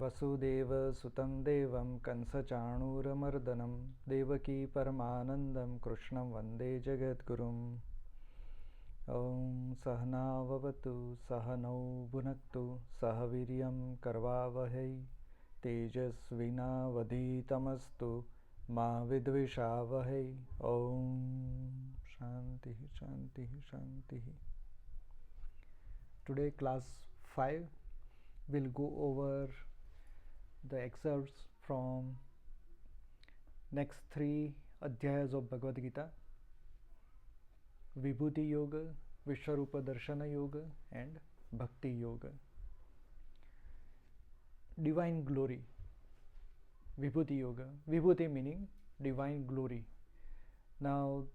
वसुदेव सुतं देवं कंसचाणूरमर्दनं देवकी परमानन्दं कृष्णं वन्दे जगद्गुरुम्। ॐ सहनाववतु सहनौ भुनक्तु सह वीर्यं करवावहै तेजस्विनावधीतमस्तु मा विद्विषावहै। ॐ शान्तिः शान्तिः शान्तिः। Today class 5 will go over the excerpts from next 3 adhyayas of Bhagavad Gita: Vibhuti Yoga, Vishwarupa Darshana Yoga and Bhakti Yoga. Divine glory, Vibhuti Yoga. Vibhuti meaning divine glory. Now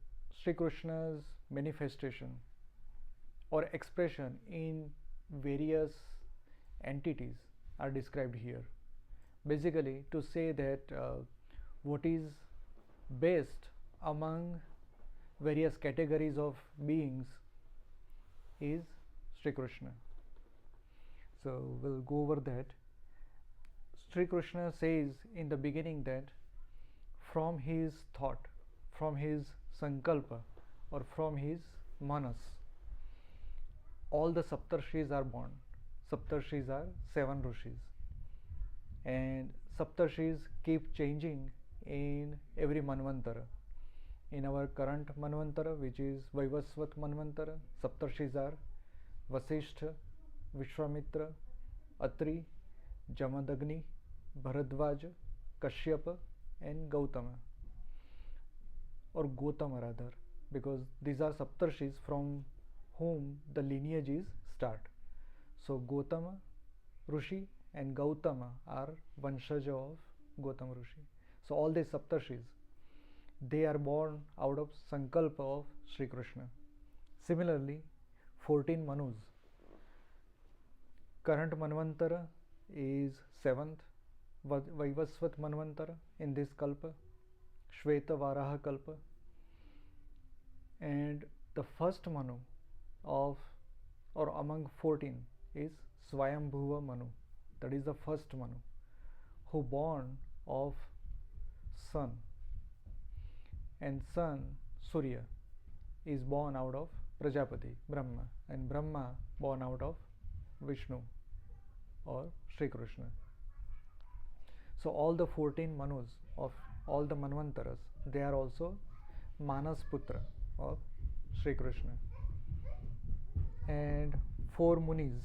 Sri Krishna's manifestation or expression in various entities are described here. Basically to say that what is best among various categories of beings is Sri Krishna. So we'll go over that. Sri Krishna says in the beginning that from his thought, from his sankalpa or from his manas, all the Saptarshis are born. Saptarshis are 7 rishis, and Saptarshis keep changing in every Manvantara. In our current Manvantara, which is Vaivasvat Manvantara, Saptarshis are Vasishtha, Vishwamitra, Atri, Jamadagni, Bharadvaj, Kashyapa and Gautama, or Gotama rather, because these are Saptarshis from whom the lineages start. So Gotama Rishi and Gautama are Vanshaja of Gotama Rishi. So all these Saptarshis, they are born out of Sankalpa of Sri Krishna. Similarly, 14 Manus. Current Manvantara is 7th Vaivasvat Manvantara in this Kalpa, Shveta Varaha Kalpa, and the first Manu of or among 14 is Swayambhuva Manu. That is the first Manu who born of sun, and sun Surya is born out of Prajapati Brahma, and Brahma born out of Vishnu or Sri Krishna. So all the 14 Manus of all the Manvantaras, they are also Manas Putra of Sri Krishna. And 4 Munis,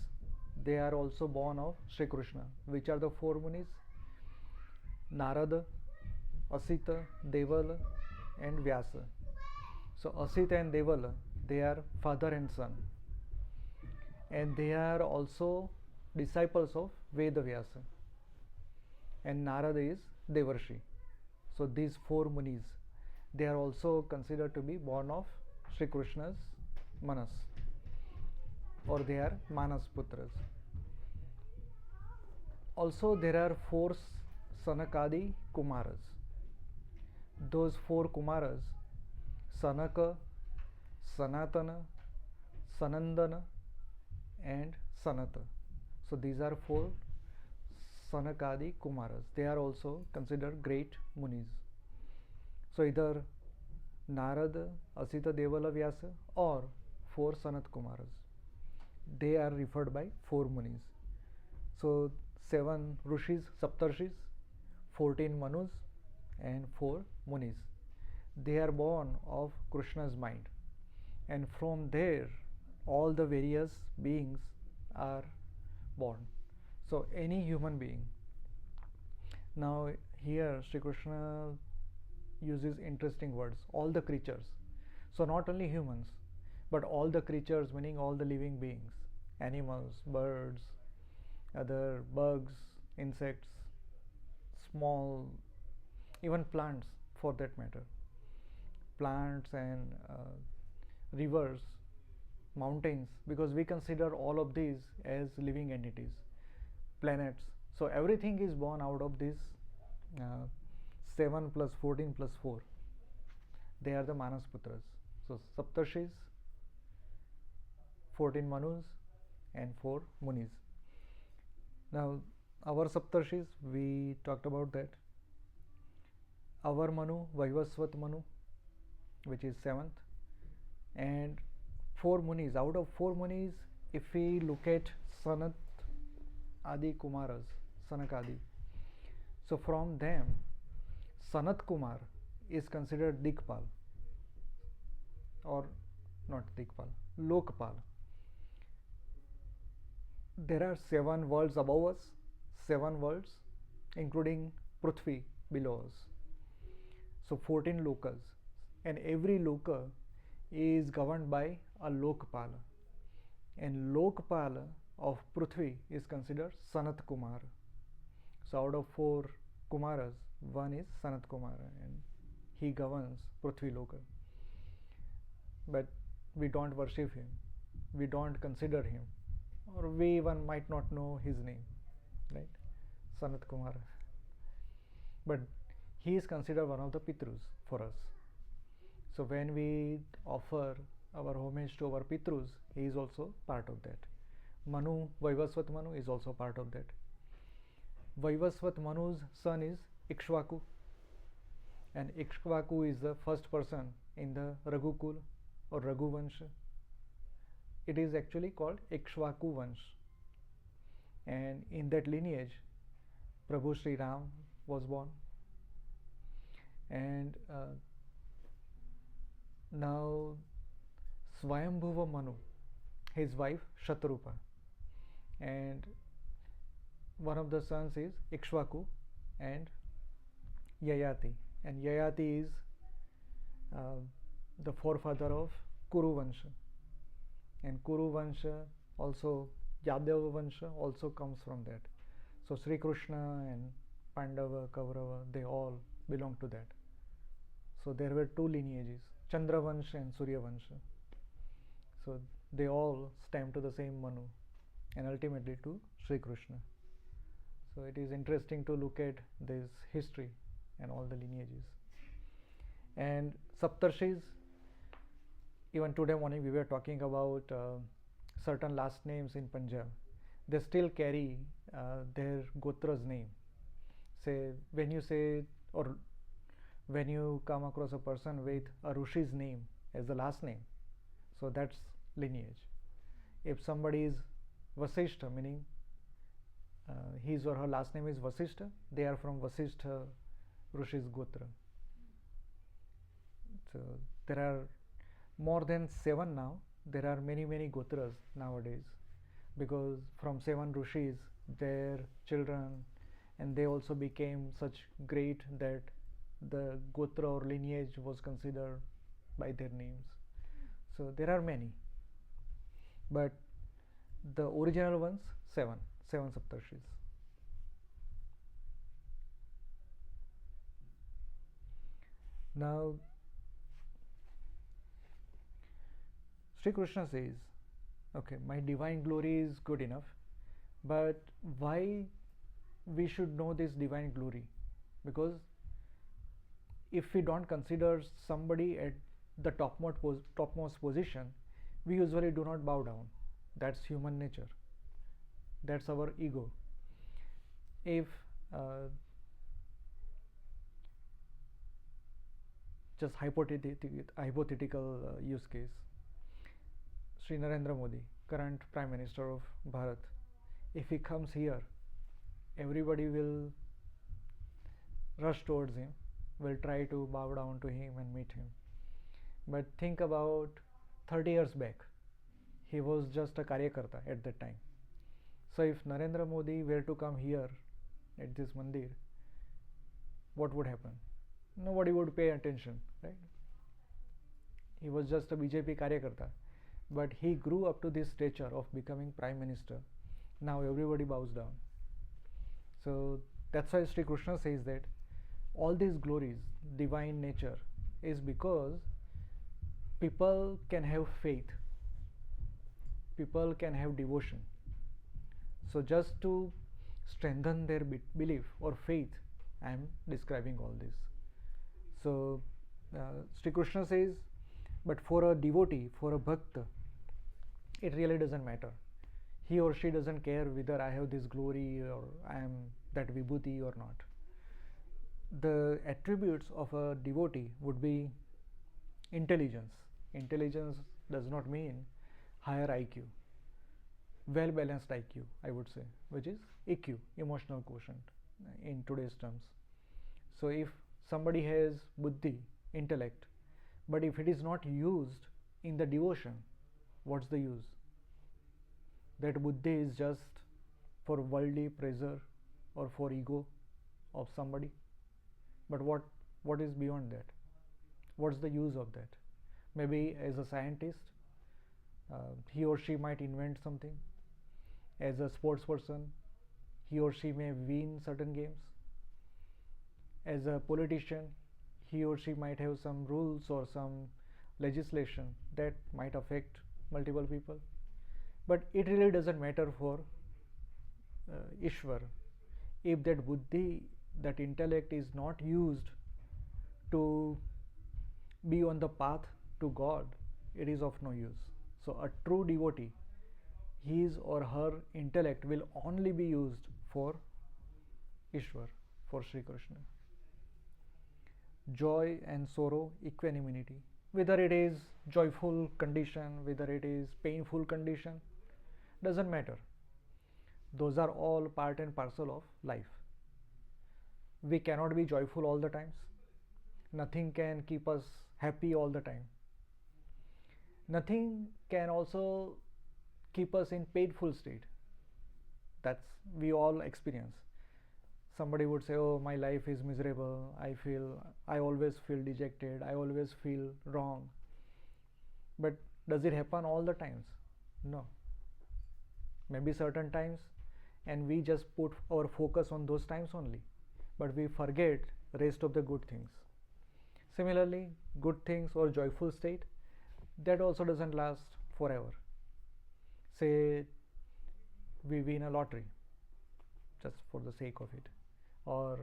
they are also born of Sri Krishna. Which are the 4 Munis? Narada, Asita, Devala and Vyasa. So Asita and Devala, they are father and son, and they are also disciples of Veda Vyasa, and Narada is Devarshi. So these 4 Munis, they are also considered to be born of Sri Krishna's Manas, or they are Manas Putras. Also there are 4 Sanakadi Kumaras. Those 4 Kumaras, Sanaka, Sanatana, Sanandana and Sanata. So these are 4 Sanakadi Kumaras. They are also considered great Munis. So either Narada, Asita, Devala, Vyasa or 4 Sanat Kumaras, they are referred by 4 Munis. So 7 Rishis, Saptarshis, 14 Manus and 4 Munis. They are born of Krishna's mind, and from there all the various beings are born. So any human being. Now here Sri Krishna uses interesting words, all the creatures. So not only humans, but all the creatures, meaning all the living beings, animals, birds, other bugs, insects, small, even plants for that matter, plants and rivers, mountains, because we consider all of these as living entities, planets. So everything is born out of this 7 plus 14 plus 4. They are the Manas Putras. So Saptarshis, 14 Manus and 4 Munis. Now our Saptarshis, we talked about that. Our Manu, Vaivasvat Manu, which is 7th, and 4 Munis. Out of 4 Munis, if we look at Sanat Adi Kumaras, Sanakadi, so from them, Sanat Kumar is considered Dikpal, or not Dikpal, Lokpal. There are 7 worlds above us, 7 worlds, including Prithvi below us. So 14 lokas, and every loka is governed by a Lokpala, and Lokpala of Prithvi is considered Sanat Kumar. So out of 4 Kumaras, one is Sanat Kumar, and he governs Prithvi Loka. But we don't worship him, we don't consider him, or we even might not know his name, right? Sanat Kumar. But he is considered one of the Pitrus for us. So when we offer our homage to our Pitrus, he is also part of that. Manu, Vaivasvat Manu is also part of that. Vaivasvat Manu's son is Ikshvaku, and Ikshvaku is the first person in the Raghukul or Raghuvansh. It is actually called Ikshvaku Vansh, and in that lineage, Prabhu Sri Ram was born. And now Swayambhuva Manu, his wife Shatrupa, and one of the sons is Ikshvaku and Yayati, and Yayati is the forefather of Kuru Vansha, and Kuru Vansha also, Yadava Vansha also comes from that. So Sri Krishna and Pandava, Kaurava, they all belong to that. So there were 2 lineages, Chandra Vansha and Surya Vansha. So they all stem to the same Manu and ultimately to Sri Krishna. So it is interesting to look at this history and all the lineages. And Saptarshis, even today morning we were talking about certain last names in Punjab. They still carry their Gotra's name. Say, when you say, or when you come across a person with a Rishi's name as the last name, so that's lineage. If somebody is Vasishtha, meaning his or her last name is Vasishtha, they are from Vasishtha Rishi's Gotra. So there are more than 7 now. There are many Gotras nowadays, because from 7 Rishis, their children, and they also became such great that the Gotra or lineage was considered by their names. So there are many, but the original ones, 7 Saptarshis. Now Sri Krishna says, okay, my divine glory is good enough, but why we should know this divine glory? Because if we don't consider somebody at the topmost position, we usually do not bow down. That's human nature. That's our ego. If just hypothetical use case, Sri Narendra Modi, current Prime Minister of Bharat, if he comes here, everybody will rush towards him, will try to bow down to him and meet him. But think about 30 years back, he was just a Karyakarta at that time. So if Narendra Modi were to come here at this mandir, what would happen? Nobody would pay attention, right? He was just a BJP Karyakarta, but he grew up to this stature of becoming Prime Minister. Now everybody bows down. So that's why Sri Krishna says that all these glories, divine nature, is because people can have faith, people can have devotion. So just to strengthen their belief or faith, I am describing all this. So Sri Krishna says, but for a devotee, for a bhakta, it really doesn't matter. He or she doesn't care whether I have this glory or I am that vibhuti or not. The attributes of a devotee would be intelligence. Intelligence does not mean higher IQ, well balanced IQ, I would say, which is EQ, emotional quotient, in today's terms. So if somebody has buddhi, intellect, but if it is not used in the devotion, what's the use? That buddhi is just for worldly pleasure or for ego of somebody. But what is beyond that? What's the use of that? Maybe as a scientist, he or she might invent something. As a sports person, he or she may win certain games. As a politician, he or she might have some rules or some legislation that might affect multiple people. But it really doesn't matter for Ishwar if that buddhi, that intellect is not used to be on the path to God, it is of no use. So a true devotee, his or her intellect will only be used for Ishwar, for Sri Krishna. Joy and sorrow, equanimity. Whether it is joyful condition, whether it is painful condition, doesn't matter. Those are all part and parcel of life. We cannot be joyful all the times. Nothing can keep us happy all the time. Nothing can also keep us in painful state. That's we all experience. Somebody would say, oh, my life is miserable, I always feel dejected, I always feel wrong. But does it happen all the times? No. Maybe certain times, and we just put our focus on those times only, but we forget rest of the good things. Similarly, good things or joyful state, that also doesn't last forever. Say we win a lottery, just for the sake of it, or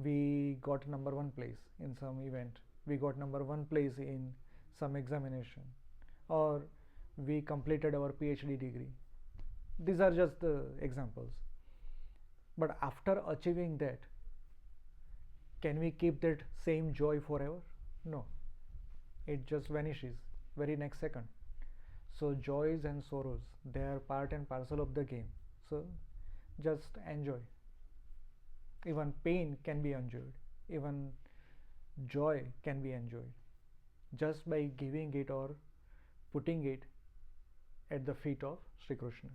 we got number one place in some event, we got number one place in some examination, or we completed our PhD degree. These are just the examples. But after achieving that, can we keep that same joy forever? No. It just vanishes very next second. So joys and sorrows, they are part and parcel of the game. So just enjoy. Even pain can be enjoyed. Even joy can be enjoyed. Just by giving it or putting it at the feet of Sri Krishna.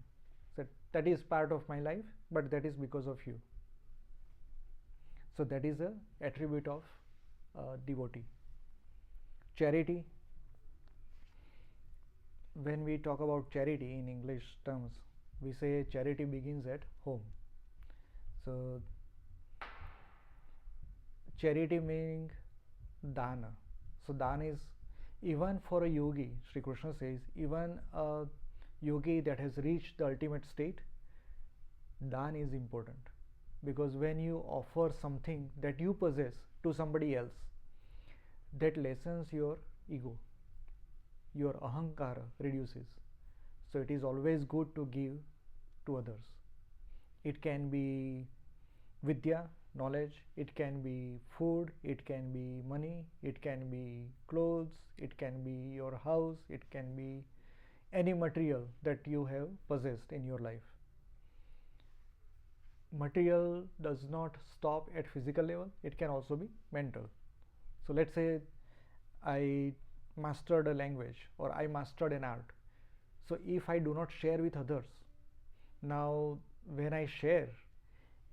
So that is part of my life, but that is because of you. So that is a attribute of devotee. Charity. When we talk about charity in English terms, we say charity begins at home. So charity meaning dana. So dana is, even for a yogi, Sri Krishna says, even a yogi that has reached the ultimate state, dana is important. Because when you offer something that you possess to somebody else, that lessens your ego, your ahankara reduces. So it is always good to give to others. It can be vidya, knowledge, it can be food, it can be money, it can be clothes, it can be your house, it can be any material that you have possessed in your life. Material does not stop at physical level, it can also be mental. So let's say I mastered a language or I mastered an art. So if I do not share with others, now when I share,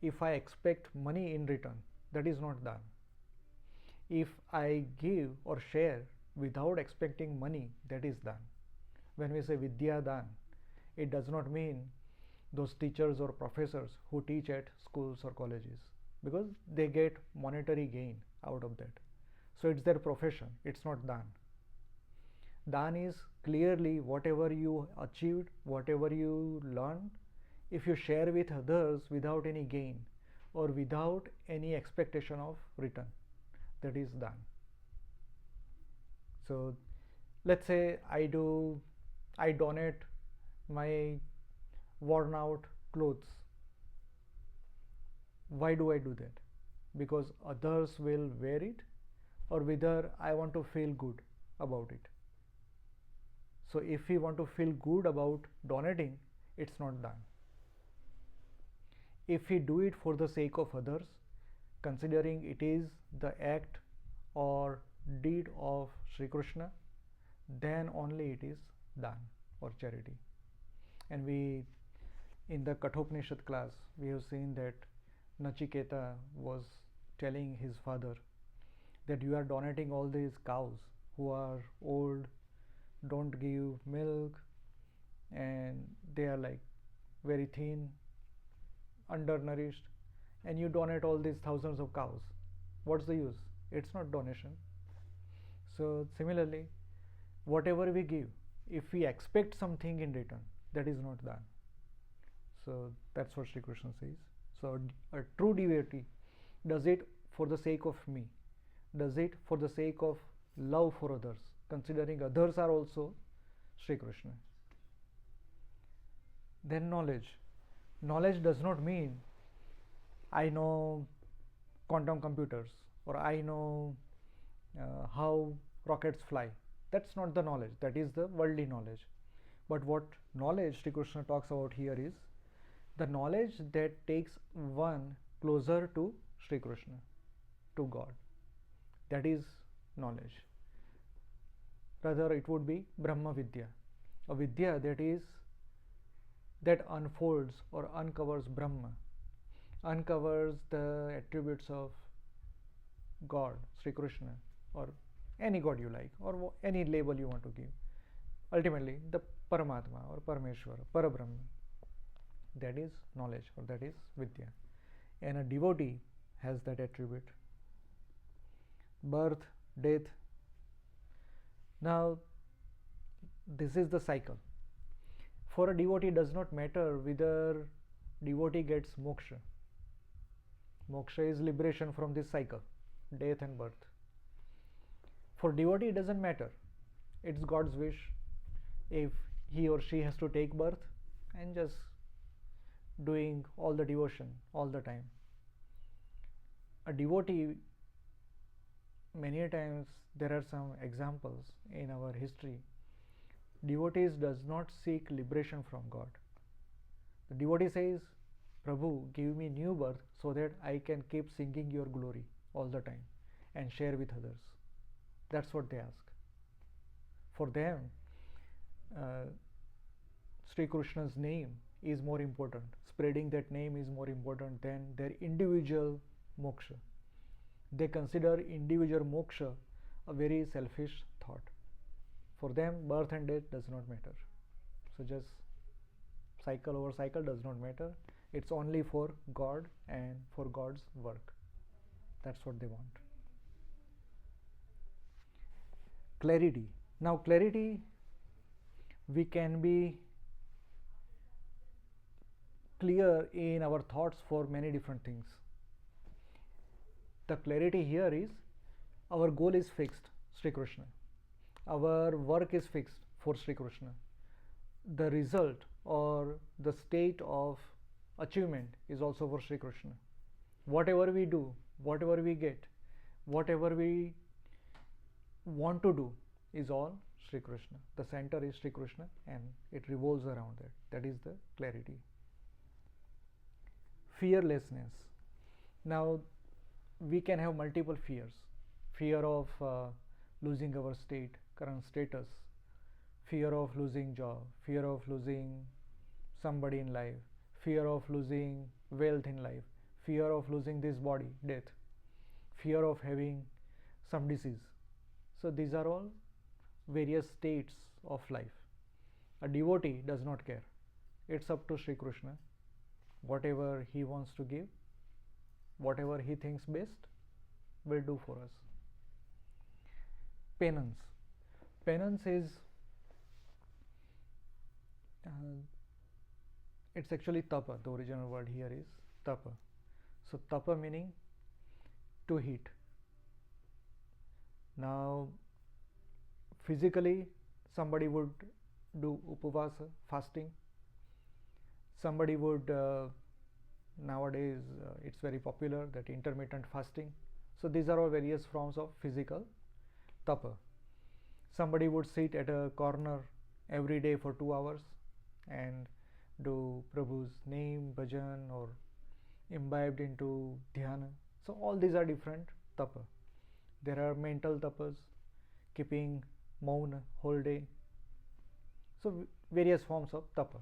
if I expect money in return, that is not done. If I give or share without expecting money, that is done. When we say vidya dan, it does not mean those teachers or professors who teach at schools or colleges, because they get monetary gain out of that. So it's their profession, it's not dan. Dan is clearly whatever you achieved, whatever you learned, if you share with others without any gain or without any expectation of return, that is dan. So let's say I donate my worn out clothes. Why do I do that? Because others will wear it, or whether I want to feel good about it. So if we want to feel good about donating, it's not done. If we do it for the sake of others, considering it is the act or deed of Sri Krishna, then only it is dhan or charity. And we, in the Kathopanishad class, we have seen that Nachiketa was telling his father that you are donating all these cows who are old, don't give milk, and they are like very thin, undernourished, and you donate all these thousands of cows. What's the use? It's not donation. So similarly, whatever we give, if we expect something in return, that is not done. So that's what Sri Krishna says. So a true devotee does it for the sake of me, does it for the sake of love for others, considering others are also Sri Krishna. Then knowledge. Knowledge does not mean I know quantum computers or I know how rockets fly. That's not the knowledge, that is the worldly knowledge. But what knowledge Sri Krishna talks about here is the knowledge that takes one closer to Sri Krishna, to God. That is knowledge. Rather, it would be Brahma Vidya, a Vidya that unfolds or uncovers Brahma, uncovers the attributes of God, Sri Krishna, or any God you like, or any label you want to give. Ultimately, the Paramatma or Parameshwara, Parabrahma. That is knowledge, or that is Vidya. And a devotee has that attribute. Birth, death. Now, this is the cycle. For a devotee, it does not matter whether devotee gets moksha. Moksha is liberation from this cycle, death and birth. For devotee, it doesn't matter. It's God's wish. If he or she has to take birth and just doing all the devotion all the time. A devotee, many times there are some examples in our history. Devotees does not seek liberation from God. The devotee says, Prabhu, give me new birth so that I can keep singing your glory all the time and share with others. That's what they ask. For them, Sri Krishna's name is more important. Spreading that name is more important than their individual moksha. They consider individual moksha a very selfish thought. For them, birth and death does not matter. So just cycle over cycle does not matter. It's only for God and for God's work. That's what they want. Clarity. Now, clarity, we can be clear in our thoughts for many different things. The clarity here is our goal is fixed, Sri Krishna. Our work is fixed for Sri Krishna. The result or the state of achievement is also for Sri Krishna. Whatever we do, whatever we get, whatever we want to do is all Sri Krishna. The center is Sri Krishna and it revolves around that. That is the clarity. Fearlessness. Now, we can have multiple fears. Fear of losing our current status, fear of losing job, fear of losing somebody in life, fear of losing wealth in life, fear of losing this body, death, fear of having some disease. So these are all various states of life. A devotee does not care. It's up to Sri Krishna. Whatever he wants to give, whatever he thinks best, will do for us. Penance. Penance is, it's actually tapa. The original word here is tapa. So tapa meaning to heat. Now, physically, somebody would do upavasa, fasting. Somebody would nowadays it's very popular that intermittent fasting. So these are all various forms of physical tapa. Somebody would sit at a corner every day for 2 hours and do Prabhu's name, bhajan, or imbibed into dhyana. So all these are different tapa. There are mental tapas, keeping mauna whole day. So various forms of tapa,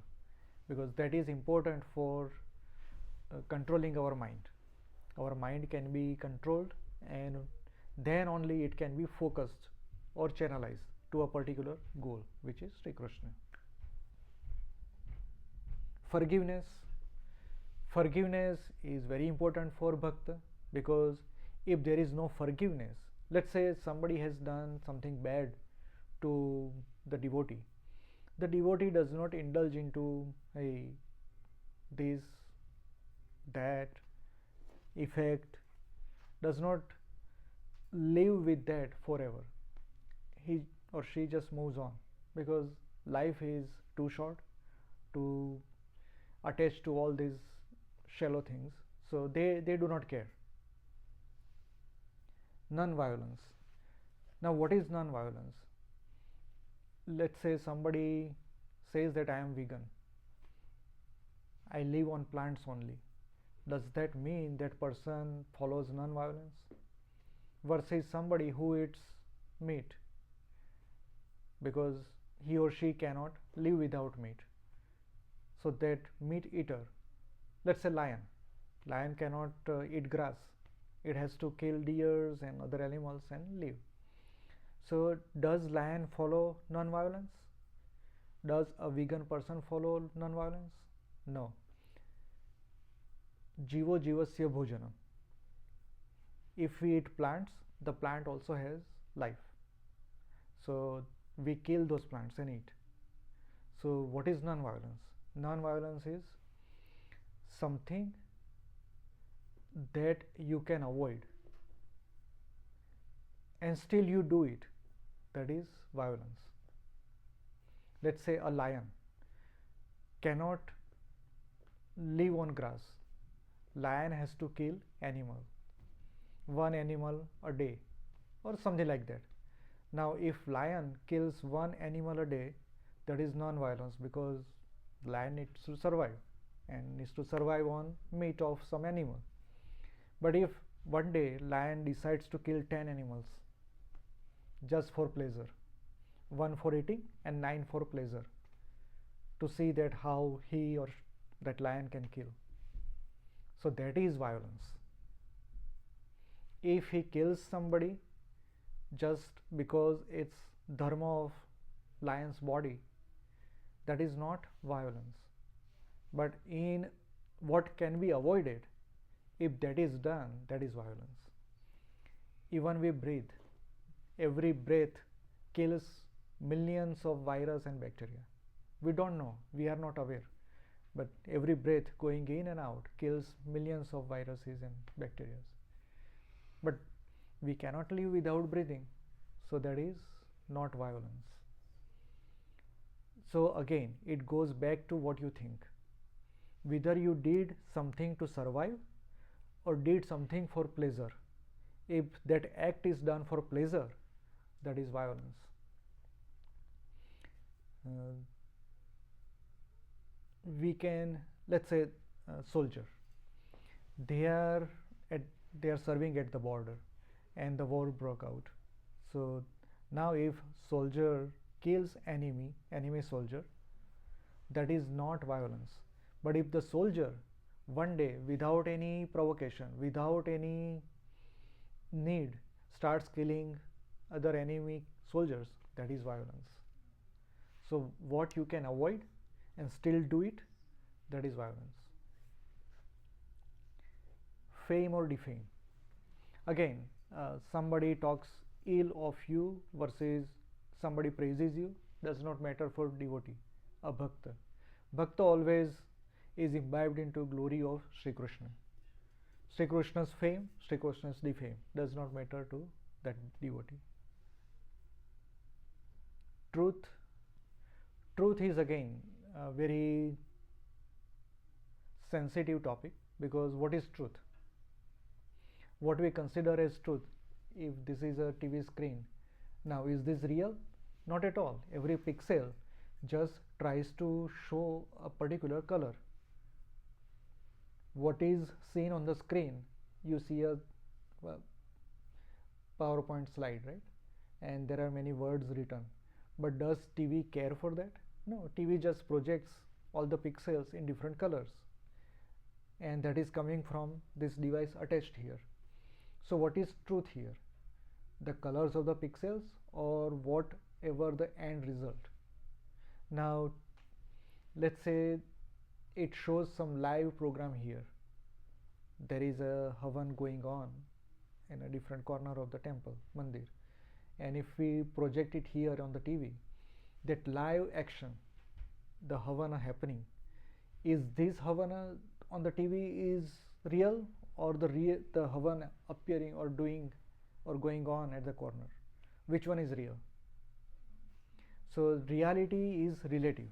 because that is important for controlling our mind. Our mind can be controlled, and then only it can be focused or channelized to a particular goal, which is Sri Krishna. Forgiveness. Forgiveness is very important for bhakta, because if there is no forgiveness, let's say somebody has done something bad to the devotee does not indulge into this, that effect, does not live with that forever. He or she just moves on, because life is too short to attach to all these shallow things. So they do not care. Non-violence. Now what is non-violence? Let's say somebody says that I am vegan, I live on plants only. Does that mean that person follows non-violence? Versus somebody who eats meat because he or she cannot live without meat. So that meat eater, let's say lion cannot eat grass. It has to kill deers and other animals and live. So does lion follow non-violence? Does a vegan person follow non-violence? No. Jivo jivasya bhojanam. If we eat plants, the plant also has life. So we kill those plants and eat. So what is non-violence? Non-violence is something that you can avoid and still you do it. That is violence. Let's say a lion cannot live on grass. Lion has to kill one animal a day or something like that. Now if lion kills one animal a day, that is non-violence, because lion needs to survive and needs to survive on meat of some animal. But if one day lion decides to kill 10 animals just for pleasure, 1 for eating and 9 for pleasure, to see that how he or that lion can kill, so that is violence. If he kills somebody just because it's dharma of lion's body, that is not violence. But in what can be avoided, if that is done, that is violence. Even we breathe, every breath kills millions of virus and bacteria. We don't know, we are not aware, but every breath going in and out kills millions of viruses and bacteria. But we cannot live without breathing, so that is not violence. So again, it goes back to what you think. Whether you did something to survive or did something for pleasure. If that act is done for pleasure, that is violence. We can, let's say, soldier. They are serving at the border, and the war broke out. So now, if soldier kills enemy soldier, that is not violence. But if the soldier one day, without any provocation, without any need, starts killing other enemy soldiers, that is violence. So what you can avoid and still do it, that is violence. Fame or defame. Again, somebody talks ill of you versus somebody praises you, does not matter for devotee, a bhakta. Bhakta always is imbibed into glory of Sri Krishna. Sri Krishna's fame, Sri Krishna's defame does not matter to that devotee. Truth is again very sensitive topic, because what is truth? What we consider as truth, if this is a TV screen, now is this real? Not at all. Every pixel just tries to show a particular color. What is seen on the screen, you see a PowerPoint slide, right? And there are many words written. But does TV care for that? No, TV just projects all the pixels in different colors, and that is coming from this device attached here. So what is truth here? The colors of the pixels or whatever the end result? Now let's say it shows some live program here. There is a havan going on in a different corner of the temple, mandir, and if we project it here on the TV, that live action, the havana happening, is this havana on the TV is real, or the havana appearing or doing or going on at the corner? Which one is real? So reality is relative.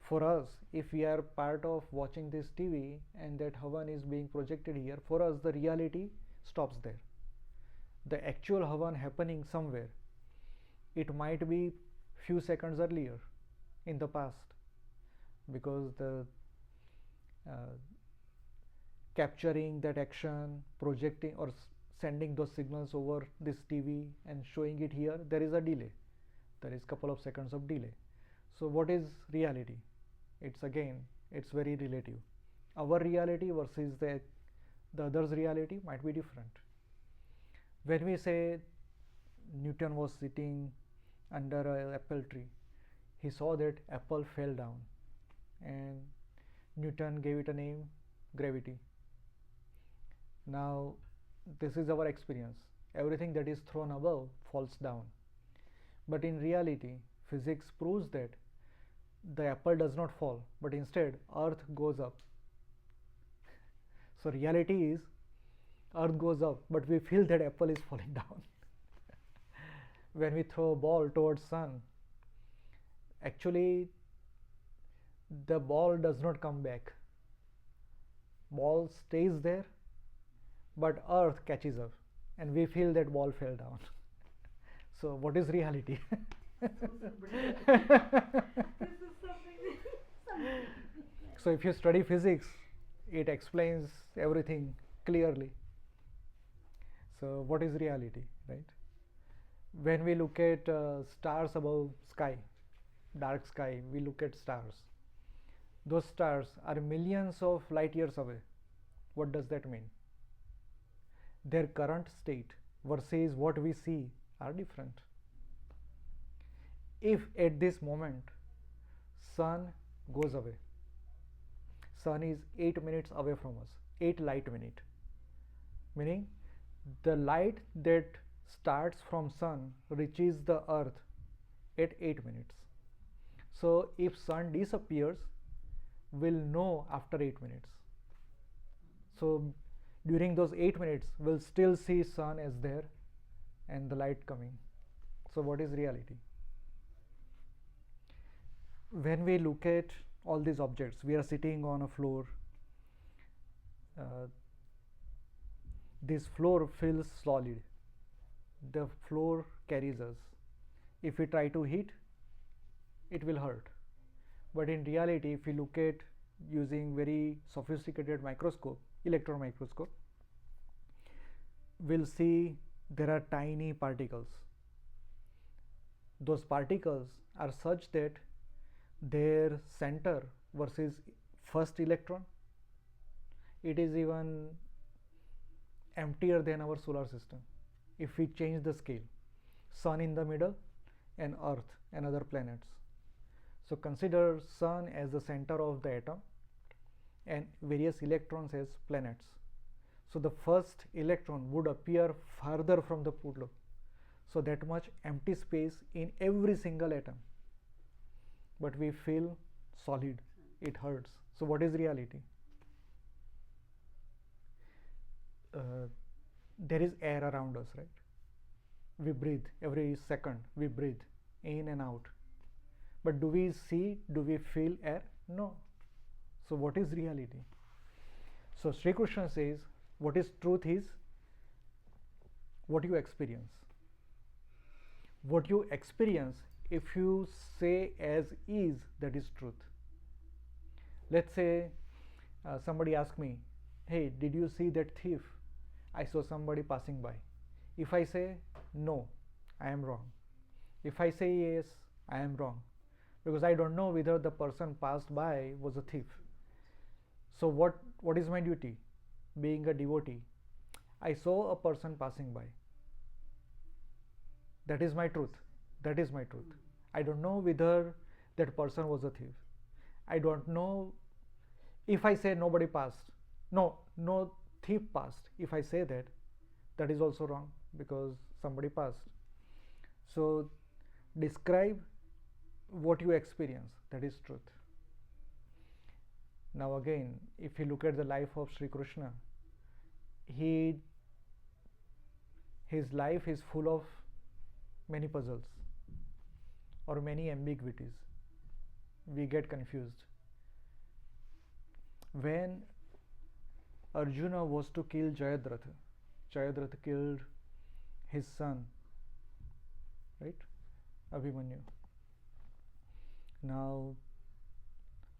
For us, if we are part of watching this TV and that havan is being projected here, for us the reality stops there. The actual havan happening somewhere, it might be few seconds earlier in the past, because the capturing that action, projecting or sending those signals over this TV and showing it here, there is a delay. There is couple of seconds of delay. So what is reality? It's very relative. Our reality versus the other's reality might be different. When we say Newton was sitting under an apple tree, he saw that apple fell down, and Newton gave it a name, gravity. Now this is our experience. Everything that is thrown above falls down. But in reality, physics proves that the apple does not fall, but instead earth goes up. So reality is earth goes up, but we feel that apple is falling down. When we throw a ball towards sun, actually the ball does not come back. Ball stays there, but earth catches up and we feel that ball fell down. So what is reality? So if you study physics, it explains everything clearly. So what is reality, right? When we look at stars above sky, dark sky, we look at stars. Those stars are millions of light years away. What does that mean? Their current state versus what we see are different. If at this moment sun goes away, sun is 8 minutes away from us, 8 light minutes, meaning the light that starts from sun reaches the earth at 8 minutes. So if sun disappears, we'll know after 8 minutes. So during those 8 minutes, we'll still see sun as there and the light coming. So what is reality? When we look at all these objects, we are sitting on a floor. This floor feels solid. The floor carries us. If we try to hit, it will hurt. But in reality, if we look at using very sophisticated microscope, electron microscope, we'll see there are tiny particles. Those particles are such that their center versus first electron, it is even emptier than our solar system. If we change the scale, sun in the middle and earth and other planets. So consider sun as the center of the atom and various electrons as planets. So the first electron would appear farther from the pole. So that much empty space in every single atom. But we feel solid, it hurts. So what is reality? There is air around us, right? We breathe every second, we breathe in and out. But do we see, do we feel air? No. So what is reality? So Sri Krishna says, what is truth is what you experience. What you experience, if you say as is, that is truth. Let's say somebody asks me, hey, did you see that thief? I saw somebody passing by. If I say no, I am wrong. If I say yes, I am wrong, because I don't know whether the person passed by was a thief. So what is my duty? Being a devotee, I saw a person passing by. That is my truth. That is my truth. I don't know whether that person was a thief. I don't know. If I say nobody passed, no thief passed, if I say that, that is also wrong, because somebody passed. So describe what you experience, that is truth. Now again, if you look at the life of Sri Krishna, his life is full of many puzzles or many ambiguities. We get confused. When Arjuna was to kill Jayadratha, Jayadratha killed his son, right? Abhimanyu. Now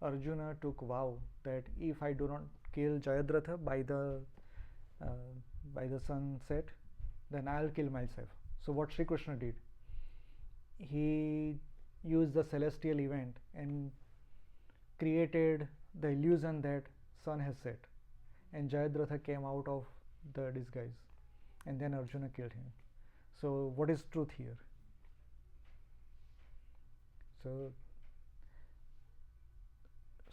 Arjuna took vow that if I do not kill Jayadratha by the sunset, then I'll kill myself. So what Sri Krishna did, he used the celestial event and created the illusion that sun has set, and Jayadratha came out of the disguise, and then Arjuna killed him. So what is truth here? So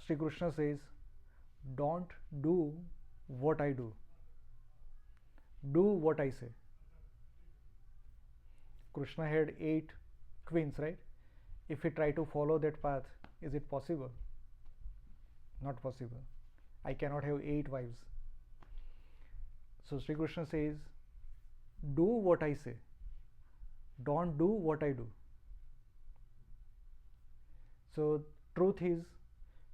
Sri Krishna says, don't do what I do, do what I say. Krishna had 8 queens, right? If we try to follow that path, is it possible? Not possible. I cannot have 8 wives. So Sri Krishna says, do what I say, don't do what I do. So truth is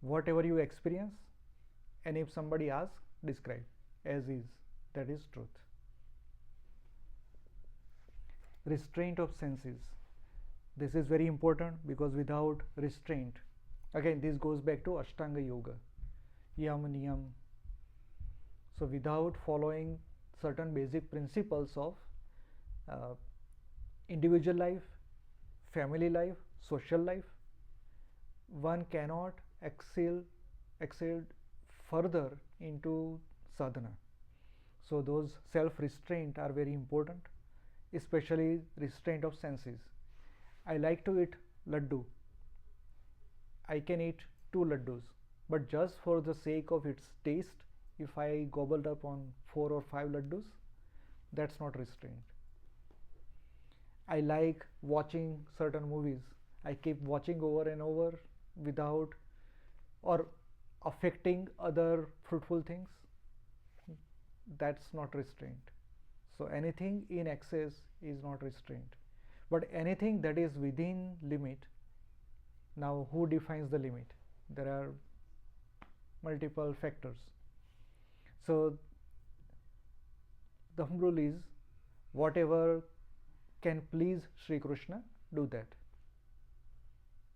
whatever you experience, and if somebody asks, describe as is, that is truth. Restraint of senses. This is very important, because without restraint, again this goes back to Ashtanga Yoga, Yam Niyam. So without following certain basic principles of individual life, family life, social life, one cannot excel further into sadhana. So those self-restraint are very important, especially restraint of senses. I like to eat laddu. I can eat 2 laddus, but just for the sake of its taste, if I gobbled up on 4 or 5 laddus, that's not restraint. I like watching certain movies. I keep watching over and over without or affecting other fruitful things. That's not restraint. So anything in excess is not restraint. But anything that is within limit, now who defines the limit? There are multiple factors. So the home rule is, whatever can please Sri Krishna, do that.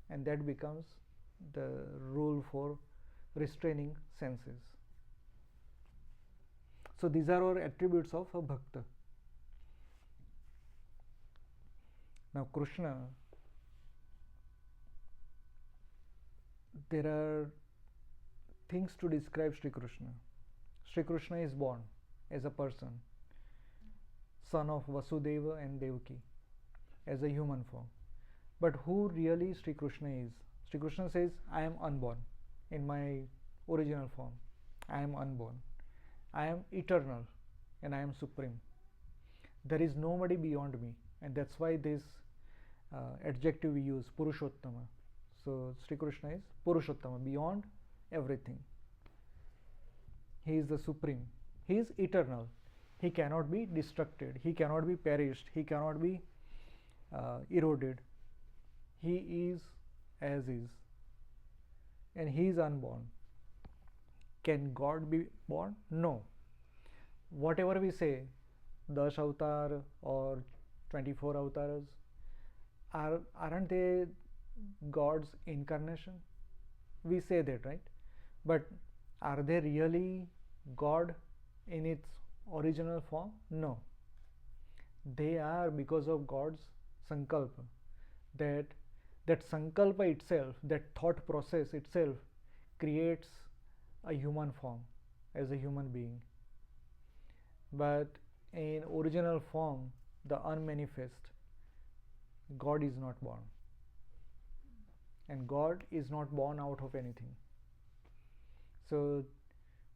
And that becomes the rule for restraining senses. So these are our attributes of a bhakta. Now Krishna, there are things to describe Sri Krishna. Sri Krishna is born as a person, son of Vasudeva and Devaki, as a human form. But who really Sri Krishna is? Sri Krishna says, I am unborn in my original form. I am unborn. I am eternal and I am supreme. There is nobody beyond me, and that's why this adjective we use, Purushottama. So Sri Krishna is Purushottama, beyond everything. He is the supreme. He is eternal. He cannot be destructed. He cannot be perished. He cannot be eroded. He is as is, and he is unborn. Can God be born? No. Whatever we say, Dash Avatar or 24 avatars, aren't they God's incarnation? We say that, right? But are they really God in its original form? No. They are because of God's sankalpa. That sankalpa itself, that thought process itself, creates a human form as a human being. But in original form, the unmanifest, God is not born. And God is not born out of anything. So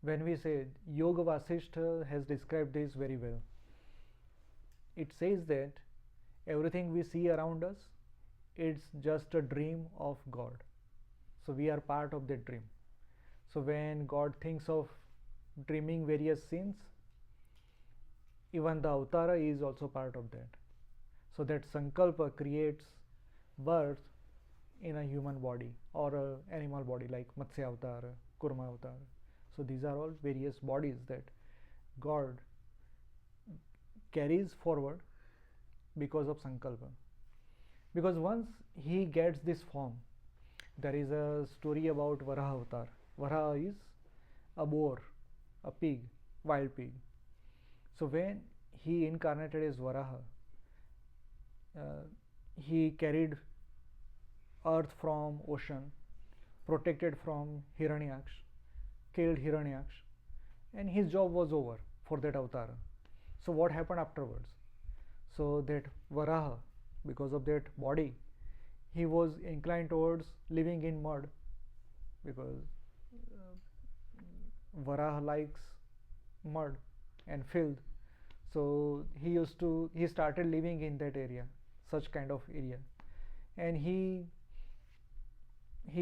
when we say, Yoga Vasishtha has described this very well. It says that everything we see around us, it's just a dream of God. So we are part of that dream. So when God thinks of dreaming various scenes, even the avatara is also part of that. So that sankalpa creates birth in a human body or an animal body like Matsya avatar, Kurma avatar. So these are all various bodies that God carries forward because of sankalpa. Because once he gets this form, there is a story about Varaha avatar. Varaha is a boar, a pig, wild pig. So when he incarnated as Varaha, he carried earth from ocean, protected from Hiranyaksh, killed Hiranyaksh, and his job was over for that avatar. So what happened afterwards? So that Varaha, because of that body, he was inclined towards living in mud, because Varaha likes mud and filth. So he started living in that area, such kind of area, and he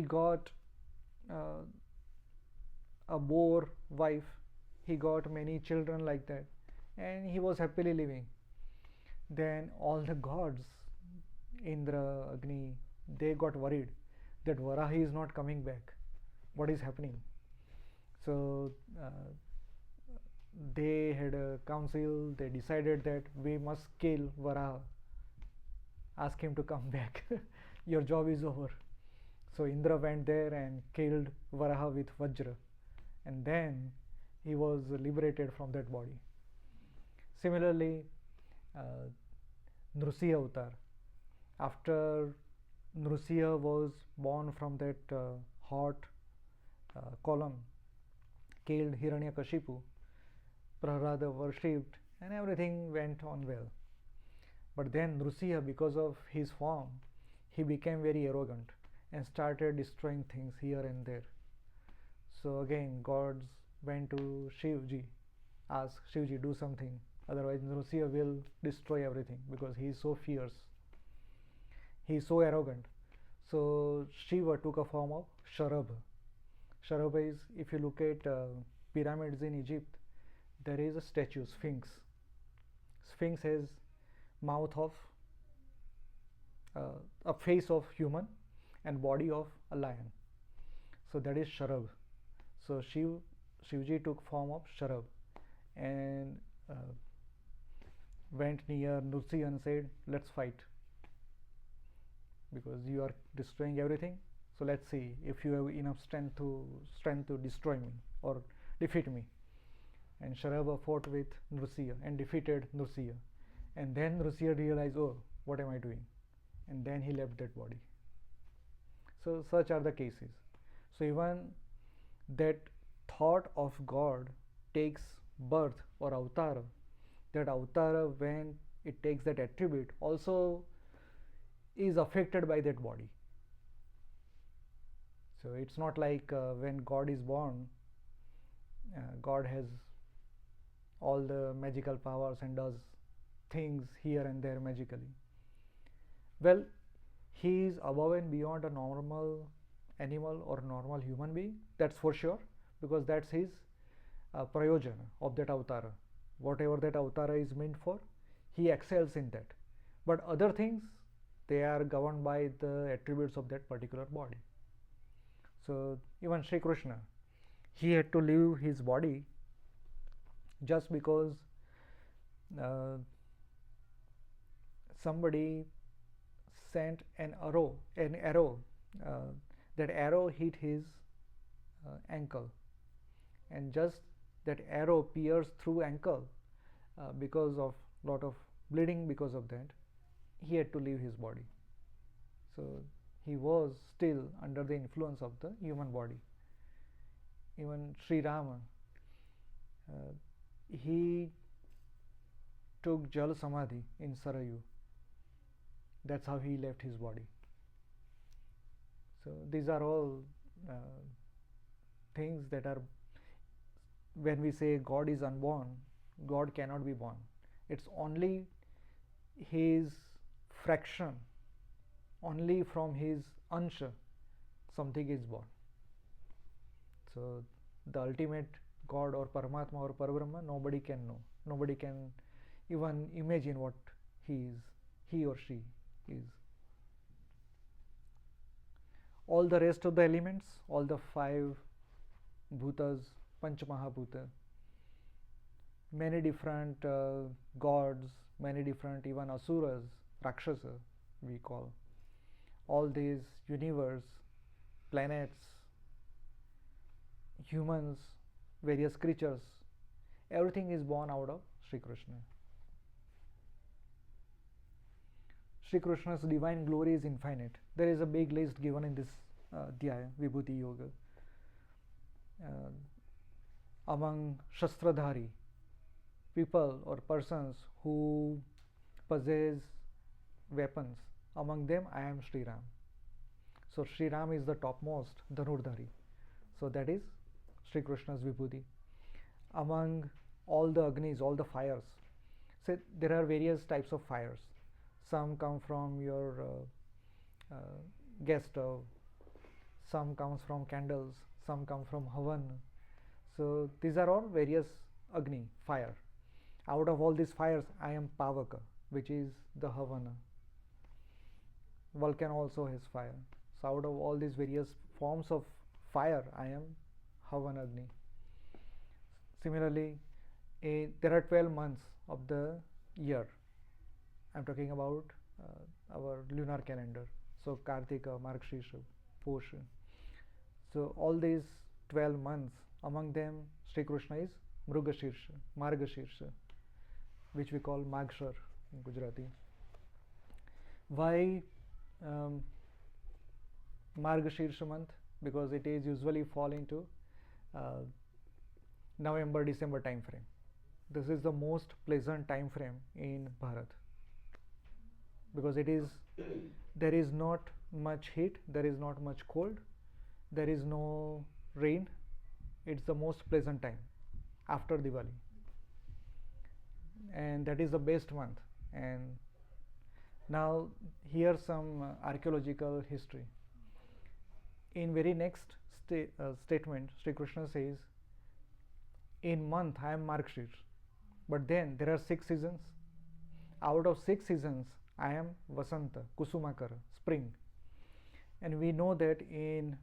got a boar wife, he got many children like that, and he was happily living. Then all the gods, Indra, Agni, they got worried that Varahi is not coming back. What is happening? So they had a council, they decided that we must kill Varaha, ask him to come back. Your job is over. So Indra went there and killed Varaha with Vajra, and then he was liberated from that body. Similarly, Nrsimha avatar, after Nrsimha was born from that hot column, killed Hiranyakashipu, Prahlada worshipped, and everything went on well. But then Nrsimha, because of his form, he became very arrogant and started destroying things here and there. So again, gods went to Shivji, asked Shivji, do something, otherwise Nrsimha will destroy everything, because he is so fierce, he is so arrogant. So Shiva took a form of Sharabha. Sharabha is, if you look at pyramids in Egypt, there is a statue, Sphinx. Sphinx has mouth of a face of human and body of a lion. So that is Sharab. So Shivji took form of Sharab and went near Nrsimha and said, let's fight, because you are destroying everything. So let's see if you have enough strength to destroy me or defeat me. And Sharaba fought with Nrsimha and defeated Nrsimha. And then Nrsimha realized, oh, what am I doing? And then he left that body. So such are the cases. So even that thought of God takes birth or avatara. That avatara, when it takes that attribute, also is affected by that body. So it's not like when God is born, God has all the magical powers and does things here and there magically. Well, he is above and beyond a normal animal or normal human being, that's for sure, because that's his prayojana of that avatara. Whatever that avatara is meant for, he excels in that. But other things, they are governed by the attributes of that particular body. So even Sri Krishna, he had to leave his body just because uh, somebody sent an arrow. Uh, that arrow hit his ankle, and just that arrow pierced through ankle because of lot of bleeding. Because of that, he had to leave his body. So he was still under the influence of the human body. Even Sri Rama, he took Jal Samadhi in Sarayu. That's how he left his body. So these are all things that are, when we say God is unborn, God cannot be born. It's only his fraction, only from his ansha something is born. So the ultimate God or Paramatma or Parabrahma, nobody can know. Nobody can even imagine what he or she is. All the rest of the elements, all the 5 bhutas, Panch Mahabhuta, many different gods, many different even asuras, Rakshasa we call, all these universe, planets, humans, various creatures, everything is born out of Sri Krishna. Sri Krishna's divine glory is infinite. There is a big list given in this Dhyaya, Vibhuti Yoga. Among Shastradhari, people or persons who possess weapons, among them I am Sri Ram. So Sri Ram is the topmost Dhanurdhari. So that is Sri Krishna's Vibhuti. Among all the Agnis, all the fires, so there are various types of fires. Some come from your gas stove, some comes from candles, some come from Havan. So these are all various Agni, fire. Out of all these fires, I am Pavaka, which is the Havana. Vulcan also has fire. So out of all these various forms of fire, I am Havan Agni. Similarly, there are 12 months of the year. I'm talking about our lunar calendar. So Kartika, Margshirsha, Posha. So all these 12 months, among them Sri Krishna is Mrugashirsha, Margashirsha, which we call Magshar in Gujarati. Why Margashirsha month? Because it is usually fall into November-December time frame. This is the most pleasant time frame in Bharat, because there is not much heat, there is not much cold, there is no rain. It's the most pleasant time after Diwali, and that is the best month. And now here some archaeological history. In very next statement, Sri Krishna says, in month I am Margshir, but then there are 6 seasons. Out of 6 seasons, I am Vasanta, Kusumakara, spring. And we know that in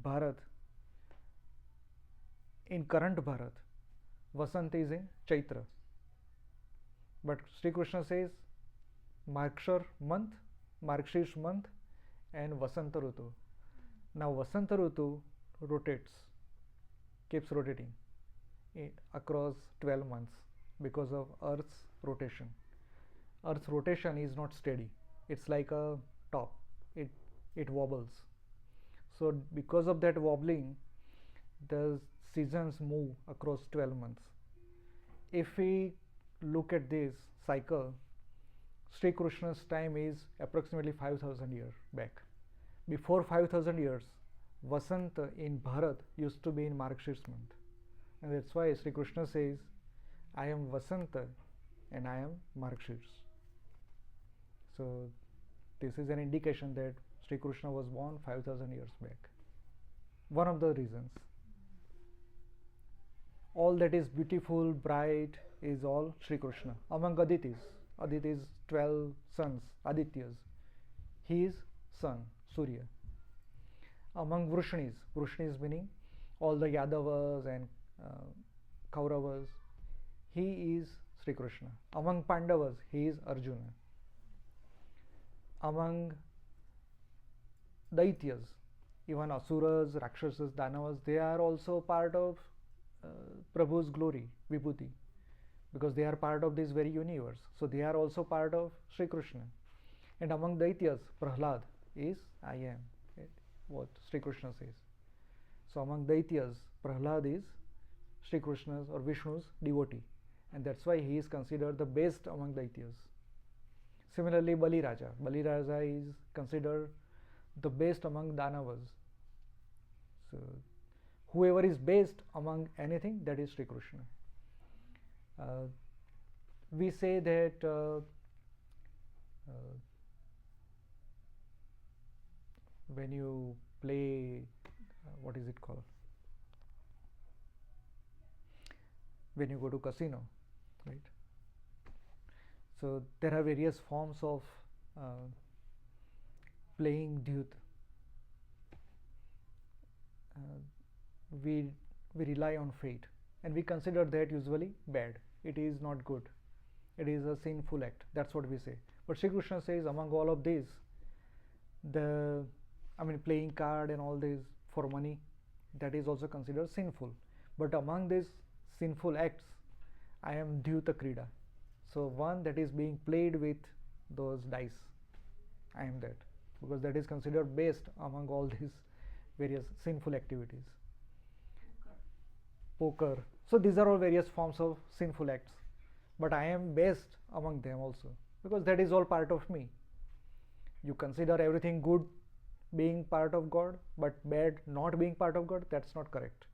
Bharat, in current Bharat, Vasanta is in Chaitra. But Sri Krishna says Margshir month, Margshir month, and Vasanta Rutu. Now Vasanta Rutu rotates, keeps rotating across 12 months because of Earth's rotation. Earth's rotation is not steady. It's like a top. It wobbles. So because of that wobbling, the seasons move across 12 months. If we look at this cycle, Sri Krishna's time is approximately 5,000 years back. Before 5,000 years, Vasanta in Bharat used to be in Margshir month. And that's why Sri Krishna says, I am Vasanta and I am Margshir. So this is an indication that Sri Krishna was born 5,000 years back. One of the reasons. All that is beautiful, bright is all Sri Krishna. Among Aditi's 12 sons, Adityas, he is sun, Surya. Among Vrishnis meaning all the Yadavas and Kauravas, he is Sri Krishna. Among Pandavas, he is Arjuna. Among Daityas, even Asuras, Rakshasas, Danavas, they are also part of Prabhu's glory, Vibhuti, because they are part of this very universe. So they are also part of Sri Krishna. And among Daityas, Prahlad is I am, what Sri Krishna says. So among Daityas, Prahlad is Sri Krishna's or Vishnu's devotee, and that's why he is considered the best among Daityas. Similarly, Baliraja. Baliraja is considered the best among Danavas. So whoever is best among anything, that is Sri Krishna. We say that when you play, what is it called? When you go to casino, right? So there are various forms of playing Dhyut. We rely on fate, and we consider that usually bad. It is not good. It is a sinful act. That's what we say. But Sri Krishna says among all of these, playing card and all this for money, that is also considered sinful. But among these sinful acts, I am Dhyuta Krida. So one that is being played with those dice, I am that, because that is considered best among all these various sinful activities. Poker. So these are all various forms of sinful acts, but I am best among them also, because that is all part of me. You consider everything good being part of God, but bad not being part of God. That's not correct.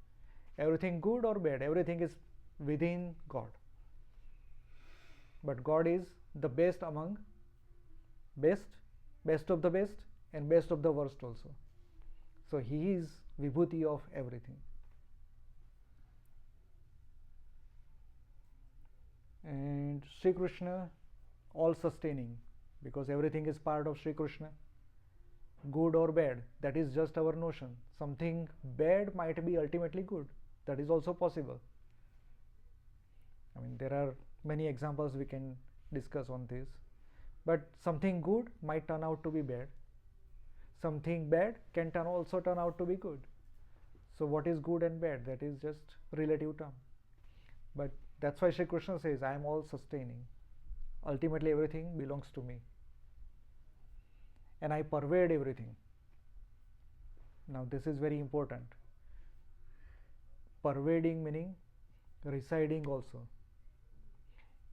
Everything good or bad, everything is within God, but God is the best among best of the best, and best of the worst also. So he is Vibhuti of everything. And Sri Krishna, all sustaining, because everything is part of Sri Krishna. Good or bad, that is just our notion. Something bad might be ultimately good. That is also possible. There are many examples we can discuss on this. But something good might turn out to be bad. Something bad can also turn out to be good. So what is good and bad? That is just relative term. But that's why Sri Krishna says, I am all sustaining. Ultimately everything belongs to me, and I pervade everything. Now this is very important. Pervading meaning residing also.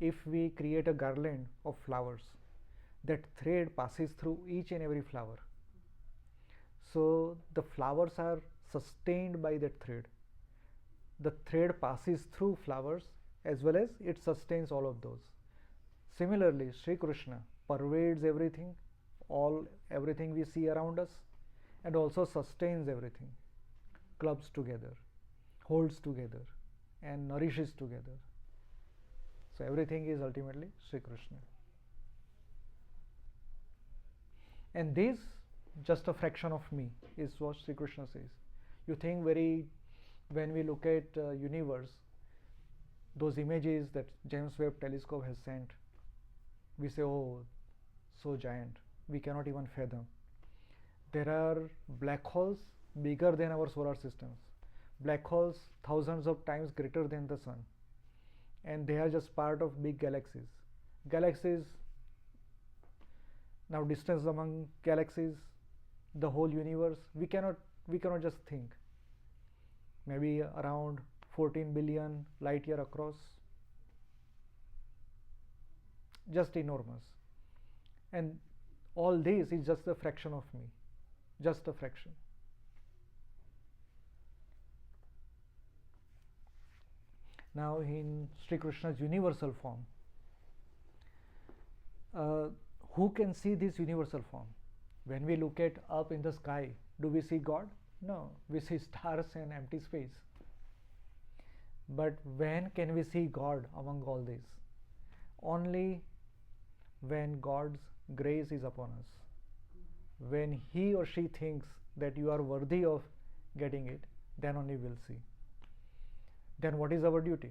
If we create a garland of flowers, that thread passes through each and every flower. So the flowers are sustained by that thread. The thread passes through flowers as well as it sustains all of those. Similarly, Sri Krishna pervades everything, everything we see around us, and also sustains everything, clubs together, holds together, and nourishes together. So everything is ultimately Sri Krishna. And this, just a fraction of me, is what Sri Krishna says. You think when we look at universe, those images that James Webb telescope has sent, we say, oh, so giant, we cannot even fathom. There are black holes bigger than our solar systems, black holes thousands of times greater than the sun, and they are just part of big galaxies. Now distance among galaxies, the whole universe, we cannot just think. Maybe around 14 billion light year across, just enormous. And all this is just a fraction of me, just a fraction. Now in Sri Krishna's universal form, who can see this universal form? When we look at up in the sky, do we see God? No, we see stars and empty space. But when can we see God among all this? Only when God's grace is upon us. When he or she thinks that you are worthy of getting it, then only we'll see. Then what is our duty?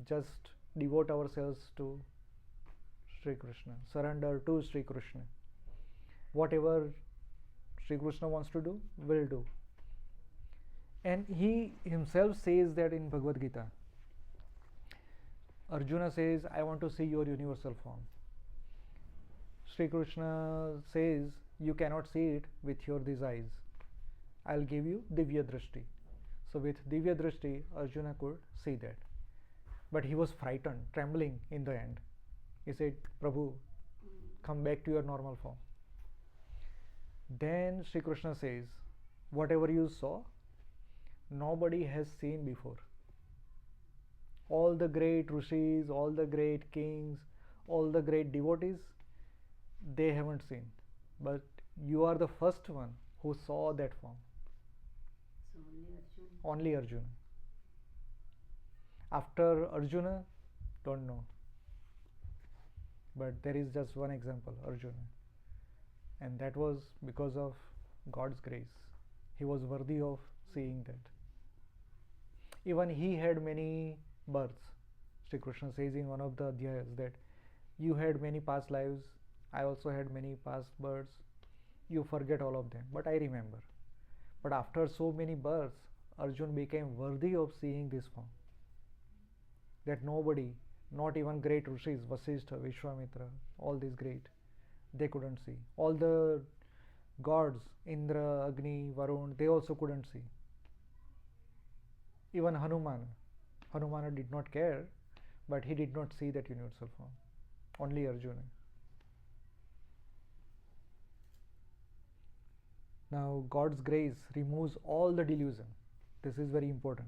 Just devote ourselves to Sri Krishna, surrender to Sri Krishna. Whatever Sri Krishna wants to do, will do. And he himself says that in Bhagavad Gita. Arjuna says, I want to see your universal form. Sri Krishna says, you cannot see it with your these eyes. I'll give you Divya Drishti. So with Divya Drishti, Arjuna could see that. But he was frightened, trembling in the end. He said, Prabhu, come back to your normal form. Then Sri Krishna says, whatever you saw, nobody has seen before. All the great rishis, all the great kings, all the great devotees, they haven't seen. But you are the first one who saw that form. So Only Arjuna. After Arjuna, don't know. But there is just one example, Arjuna. And that was because of God's grace. He was worthy of seeing that. Even he had many births. Sri Krishna says in one of the adhyayas that you had many past lives, I also had many past births. You forget all of them, but I remember. But after so many births, Arjuna became worthy of seeing this form. That nobody, not even great rishis, Vasishtha, Vishwamitra, all these great, they couldn't see. All the gods, Indra, Agni, Varun, they also couldn't see. Even Hanumana did not care, but he did not see that universal form. Only Arjuna. Now God's grace removes all the delusion. This is very important.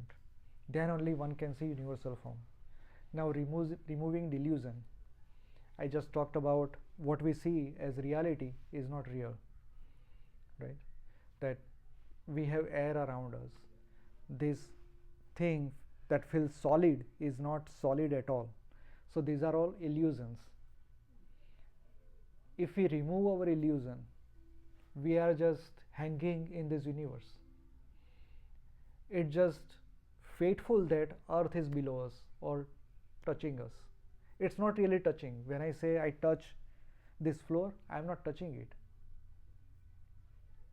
Then only one can see universal form. Now removing delusion. I just talked about what we see as reality is not real. Right? That we have air around us. This thing that feels solid is not solid at all. So these are all illusions. If we remove our illusion, we are just hanging in this universe. It's just fateful that earth is below us or touching us. It's not really touching. When I say I touch this floor, I am not touching it.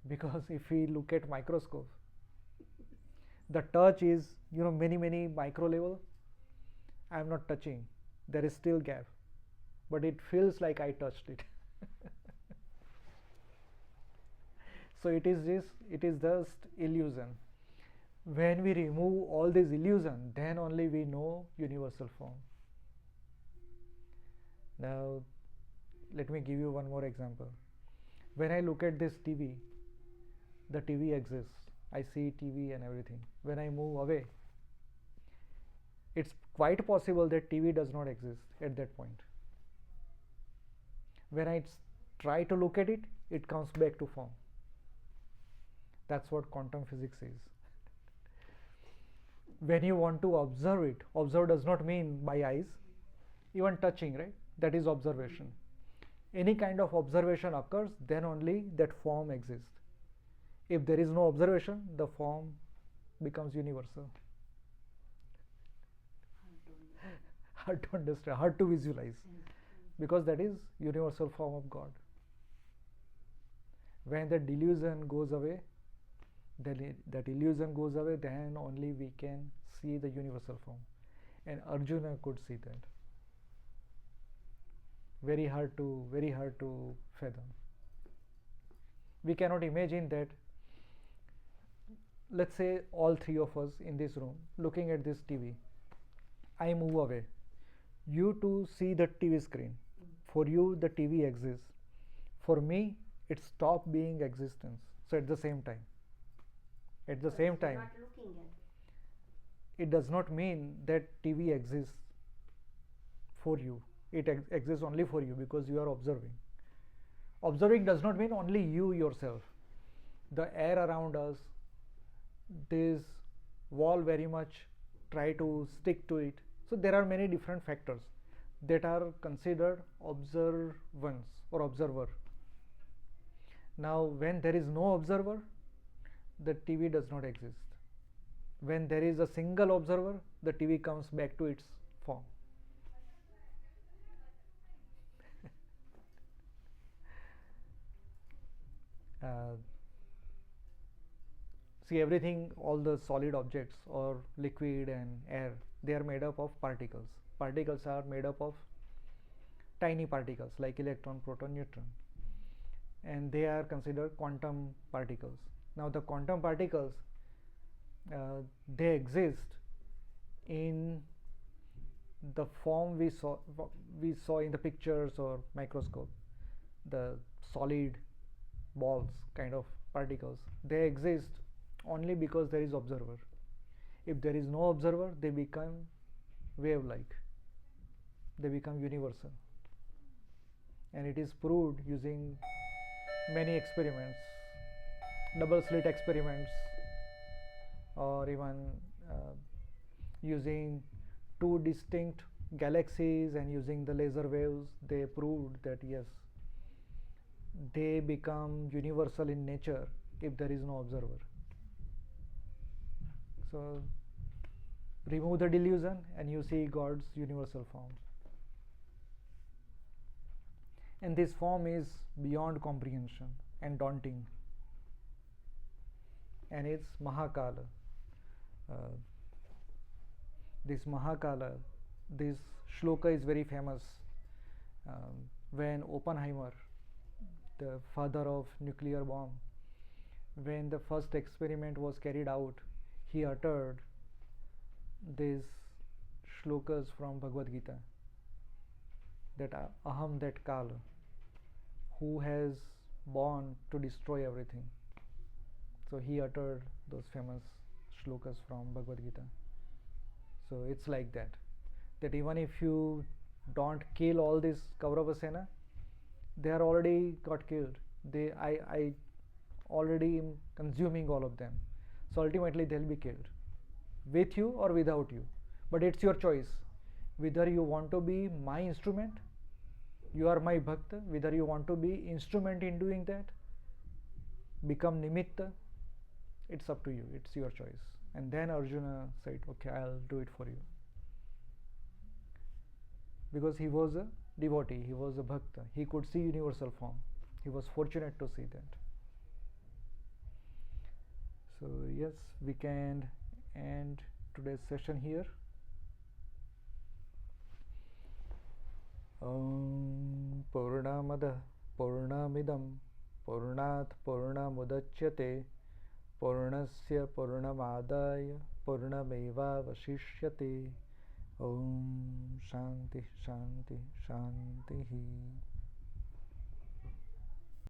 Because if we look at microscope, the touch is, many micro level. I am not touching. There is still gap. But it feels like I touched it. So it is just illusion. When we remove all this illusion, then only we know universal form. Now, let me give you one more example. When I look at this TV, the TV exists. I see TV and everything. When I move away, it's quite possible that TV does not exist at that point. When I try to look at it, it comes back to form. That's what quantum physics is. When you want to observe it, observe does not mean by eyes, even touching, right? That is observation. Any kind of observation occurs, then only that form exists. If there is no observation, the form becomes universal. Hard to understand, hard to visualize, because that is universal form of God. When the delusion goes away, that illusion goes away, then only we can see the universal form. And Arjuna could see that. Very hard to fathom. We cannot imagine that. Let's say all three of us in this room looking at this TV. I move away. You two see the TV screen. For you, the TV exists. For me, it stopped being existence. So at the same time. At the same time, not looking at it does not mean that TV exists for you. It exists only for you because you are observing. Observing does not mean only you yourself. The air around us, this wall very much try to stick to it. So there are many different factors that are considered observance or observer. Now when there is no observer, the TV does not exist. When there is a single observer, the TV comes back to its form. uh, See, everything, all the solid objects or liquid and air, they are made up of particles. Particles are made up of tiny particles like electron, proton, neutron, and they are considered quantum particles. Now the quantum particles, they exist in the form we saw in the pictures or microscope, the solid balls kind of particles. They exist only because there is observer. If there is no observer, they become wave like, they become universal, and it is proved using many experiments, double slit experiments, or even using two distinct galaxies and using the laser waves. They proved that yes, they become universal in nature if there is no observer. So remove the delusion and you see God's universal form, and this form is beyond comprehension and daunting, and it's Mahakala. This Mahakala, this shloka is very famous. When Oppenheimer, the father of nuclear bomb, when the first experiment was carried out, he uttered these shlokas from Bhagavad Gita, that aham, that Kala, who has born to destroy everything. So he uttered those famous shlokas from Bhagavad Gita. So it's like that, that even if you don't kill all this Kaurava Sena, they are already got killed. I already am consuming all of them. So ultimately they'll be killed, with you or without you. But it's your choice, whether you want to be my instrument, you are my bhakta, whether you want to be instrument in doing that, become nimitta, it's up to you, it's your choice. And then Arjuna said, okay, I'll do it for you. Because he was a devotee, he was a bhakta, he could see universal form. He was fortunate to see that. So yes, we can end today's session here. Purnamada Purnamidam Purnat Purnamudachyate Purnasya Purnamadaya Purnameva Vashishyate. Om Shanti Shanti Shanti.